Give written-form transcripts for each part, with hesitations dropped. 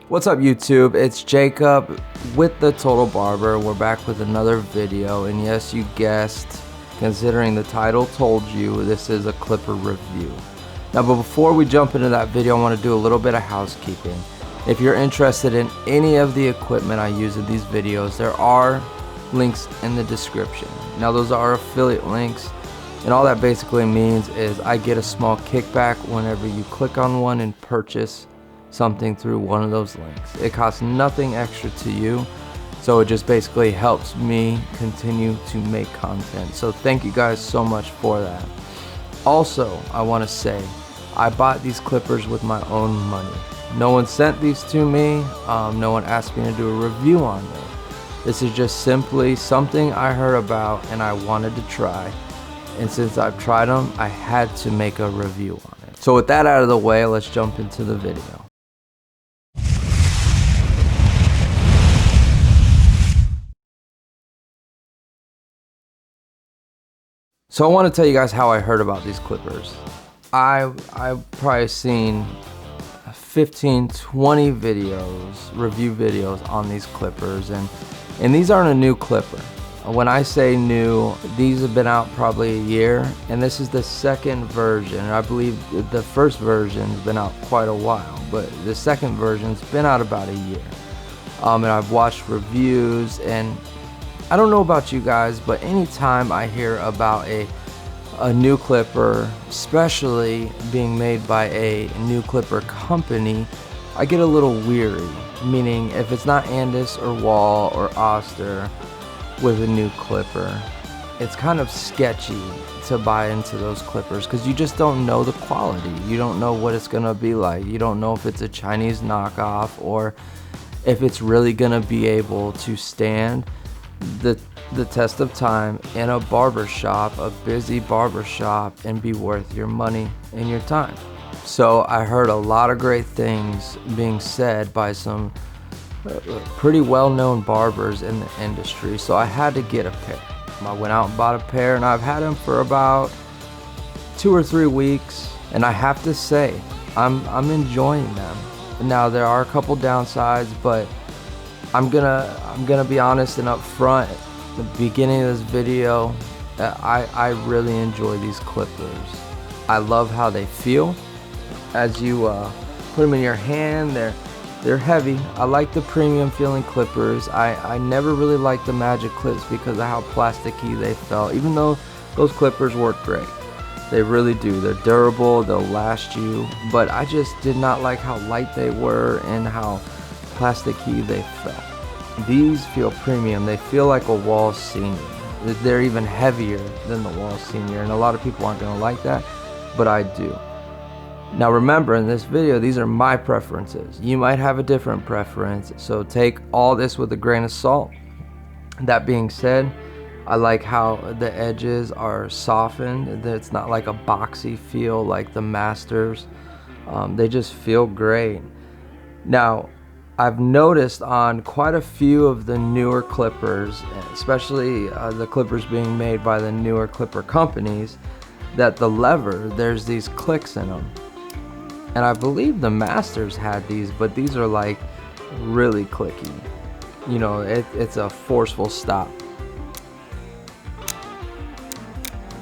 What's up YouTube? It's Jacob with the Total Barber. We're back with another video, and yes, you guessed, considering the title told you, this is a clipper review. Now, but before we jump into that video, I want to do a little bit of housekeeping. If you're interested in any of the equipment I use in these videos, there are links in the description. Now, those are affiliate links, and all that basically means is I get a small kickback whenever you click on one and purchase something through one of those links. It costs nothing extra to you, so it just basically helps me continue to make content. So thank you guys so much for that. Also, I want to say I bought these clippers with my own money. No one sent these to me. No one asked me to do a review on them. This is just simply something I heard about and I wanted to try, and since I've tried them, I had to make a review on it. So with that out of the way, let's jump into the video. So I want to tell you guys how I heard about these clippers. I've probably seen 15, 20 videos, review videos on these clippers, and these aren't a new clipper. When I say new, these have been out probably a year, and this is the second version. I believe the first version's been out quite a while, but the second version's been out about a year. And I've watched reviews, and I don't know about you guys, but anytime I hear about a new clipper, especially being made by a new clipper company, I get a little weary. Meaning, if it's not Andis or Wall or Oster with a new clipper, it's kind of sketchy to buy into those clippers because you just don't know the quality. You don't know what it's gonna be like. You don't know if it's a Chinese knockoff or if it's really gonna be able to stand the test of time in a barber shop, a busy barber shop, and be worth your money and your time. So I heard a lot of great things being said by some pretty well-known barbers in the industry, so I had to get a pair. I went out and bought a pair, and I've had them for about 2 or 3 weeks, and I have to say I'm enjoying them. Now, there are a couple downsides, but I'm gonna be honest and upfront. The beginning of this video, I really enjoy these clippers. I love how they feel as you put them in your hand. They're heavy. I like the premium feeling clippers. I never really liked the Magic clips because of how plasticky they felt, even though those clippers work great. They really do. They're durable, they'll last you, but I just did not like how light they were and how plasticky they felt. These feel premium. They feel like a Wall Senior. They're even heavier than the Wall Senior, and a lot of people aren't gonna like that, but I do. Now remember, in this video, these are my preferences. You might have a different preference, so take all this with a grain of salt. That being said, I like how the edges are softened. It's not like a boxy feel like the Masters. They just feel great. Now, I've noticed on quite a few of the newer clippers, especially the clippers being made by the newer clipper companies, that the lever, there's these clicks in them. And I believe the Masters had these, but these are like really clicky. You know, it's a forceful stop.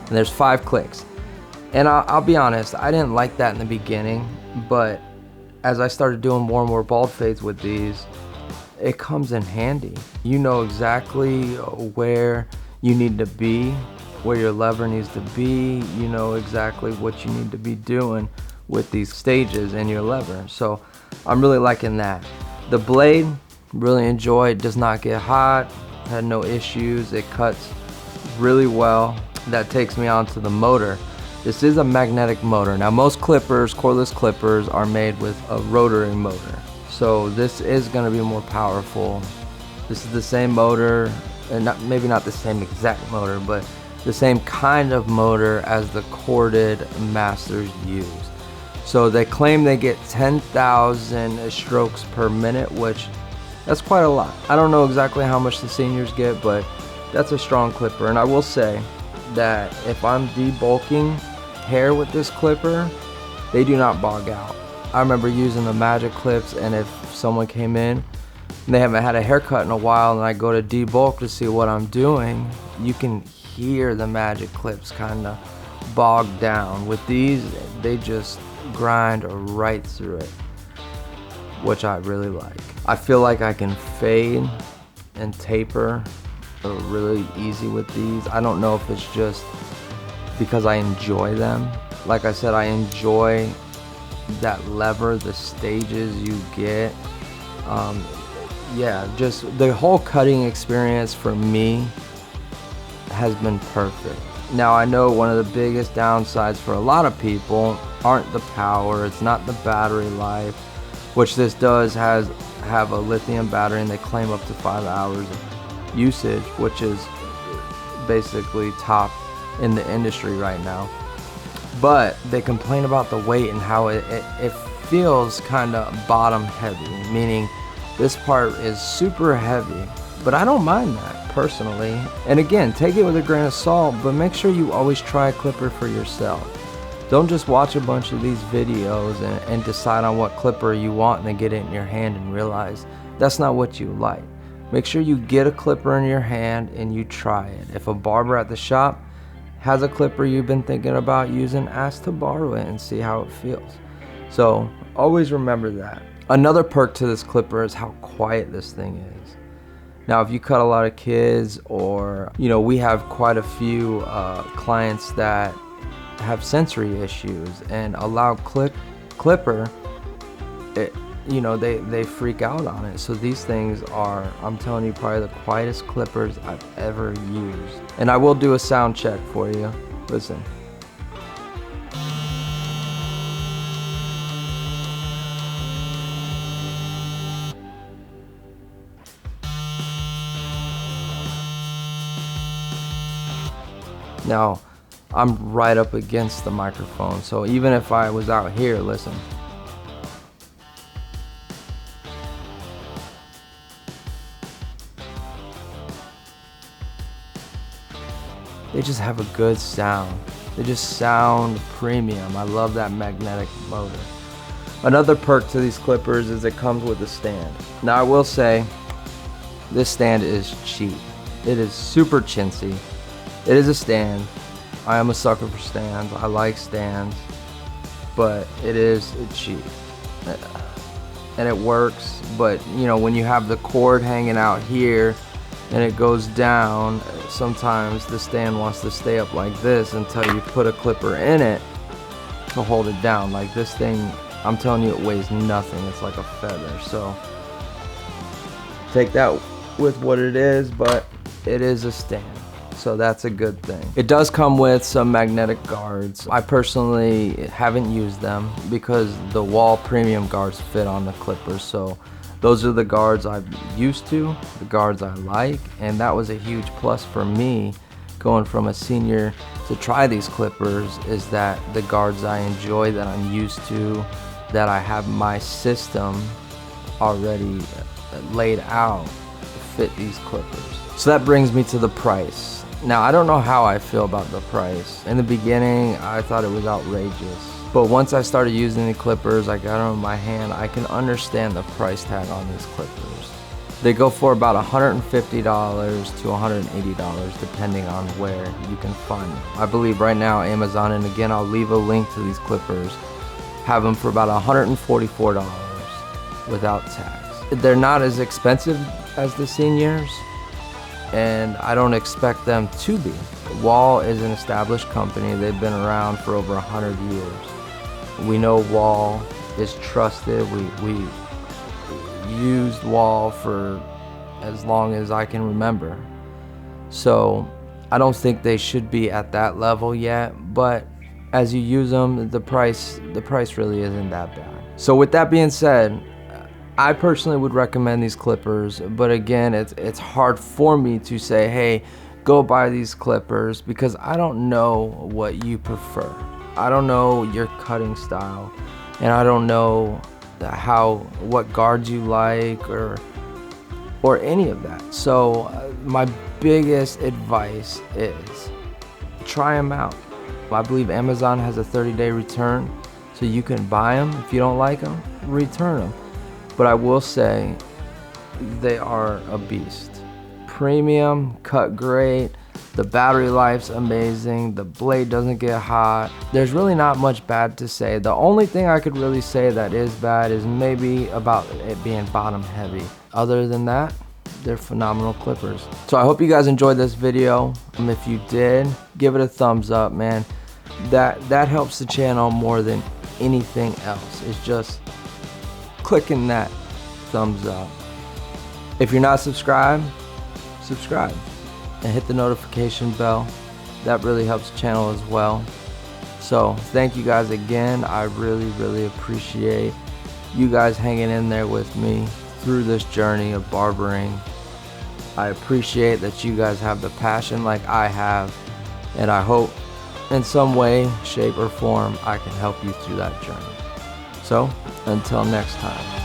And there's 5 clicks. And I'll be honest, I didn't like that in the beginning, but as I started doing more and more bald fades with these, it comes in handy. You know exactly where you need to be, where your lever needs to be. You know exactly what you need to be doing with these stages in your lever. So I'm really liking that. The blade, really enjoy. It does not get hot, had no issues. It cuts really well. That takes me on to the motor. This is a magnetic motor. Now, most clippers, cordless clippers, are made with a rotary motor. So this is gonna be more powerful. This is the same motor, and maybe not the same exact motor, but the same kind of motor as the corded Masters use. So they claim they get 10,000 strokes per minute, which that's quite a lot. I don't know exactly how much the seniors get, but that's a strong clipper. And I will say that if I'm debulking hair with this clipper, they do not bog out. I remember using the magic clips, and if someone came in and they haven't had a haircut in a while and I go to debulk to see what I'm doing, you can hear the magic clips kind of bogged down. With these, they just grind right through it, which I really like. I feel like I can fade and taper really easy with these. I don't know if it's just because I enjoy them. Like I said, I enjoy that lever, the stages you get. Yeah, just the whole cutting experience for me has been perfect. Now I know one of the biggest downsides for a lot of people aren't the power, it's not the battery life, which this does have a lithium battery, and they claim up to 5 hours of usage, which is basically top in the industry right now. But they complain about the weight and how it feels kind of bottom heavy, meaning this part is super heavy. But I don't mind that personally. And again, take it with a grain of salt, but make sure you always try a clipper for yourself. Don't just watch a bunch of these videos and decide on what clipper you want and then get it in your hand and realize that's not what you like. Make sure you get a clipper in your hand and you try it. If a barber at the shop has a clipper you've been thinking about using, ask to borrow it and see how it feels. So always remember that. Another perk to this clipper is how quiet this thing is. Now, if you cut a lot of kids, or we have quite a few clients that have sensory issues, and a loud clipper, they freak out on it. So these things are, I'm telling you, probably the quietest clippers I've ever used. And I will do a sound check for you. Listen. Now, I'm right up against the microphone, so even if I was out here, listen. They just have a good sound. They just sound premium. I love that magnetic motor. Another perk to these clippers is it comes with a stand. Now I will say, this stand is cheap. It is super chintzy. It is a stand. I am a sucker for stands. I like stands, but it is cheap. And it works, but when you have the cord hanging out here and it goes down, sometimes the stand wants to stay up like this until you put a clipper in it to hold it down. Like this thing, I'm telling you, it weighs nothing. It's like a feather. So take that with what it is, but it is a stand. So that's a good thing. It does come with some magnetic guards. I personally haven't used them because the wall premium guards fit on the clippers. So those are the guards I'm used to, the guards I like, and that was a huge plus for me going from a senior to try these clippers, is that the guards I enjoy, that I'm used to, that I have my system already laid out to fit these clippers. So that brings me to the price. Now, I don't know how I feel about the price. In the beginning, I thought it was outrageous. But once I started using the clippers, I got them in my hand, I can understand the price tag on these clippers. They go for about $150 to $180, depending on where you can find them. I believe right now Amazon, and again, I'll leave a link to these clippers, have them for about $144 without tax. They're not as expensive as the seniors, and I don't expect them to be. Wahl is an established company. They've been around for over 100 years. We know Wahl is trusted. We used Wahl for as long as I can remember. So I don't think they should be at that level yet, but as you use them, the price really isn't that bad. So with that being said, I personally would recommend these clippers, but again, it's hard for me to say, hey, go buy these clippers, because I don't know what you prefer. I don't know your cutting style, and I don't know what guards you like or any of that. So my biggest advice is try them out. I believe Amazon has a 30-day return. So you can buy them. If you don't like them, return them. But I will say they are a beast. Premium, cut great, the battery life's amazing, the blade doesn't get hot. There's really not much bad to say. The only thing I could really say that is bad is maybe about it being bottom heavy. Other than that, they're phenomenal clippers. So I hope you guys enjoyed this video. If you did, give it a thumbs up, man. That helps the channel more than anything else. It's just clicking that thumbs up. If you're not subscribed, subscribe and hit the notification bell. That really helps the channel as well. So thank you guys again. I really appreciate you guys hanging in there with me through this journey of barbering. I appreciate that you guys have the passion like I have, and I hope in some way, shape, or form I can help you through that journey. So until next time.